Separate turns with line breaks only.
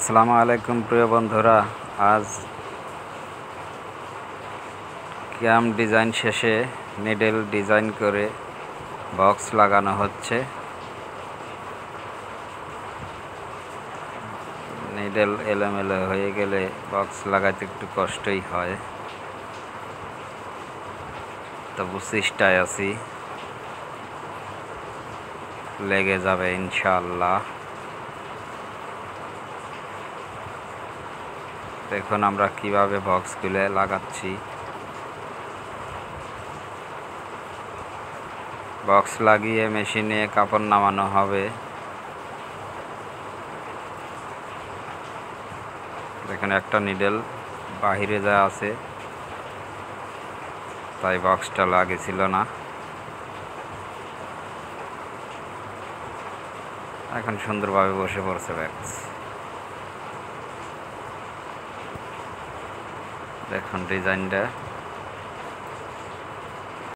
আসসালামু আলাইকুম প্রিয় বন্ধুরা। আজ ক্যাম ডিজাইন শেষে নিডেল ডিজাইন করে বক্স লাগানো হচ্ছে। নিডেল এলোমেলো হয়ে গেলে বক্স লাগাতে একটু কষ্টই হয়, তবু চেষ্টায় আছি, লেগে যাবে ইনশাআল্লাহ। দেখুন আমরা কিভাবে বক্সগুলো লাগাচ্ছি। বক্স লাগিয়ে মেশিনে কাপড় নামানো হবে। দেখুন একটা নিডেল বাহিরে যা আছে, তাই বক্সটা লাগেছিল না। এখন সুন্দরভাবে বসে পড়ছে বক্স। দেখুন ডিজাইনটা।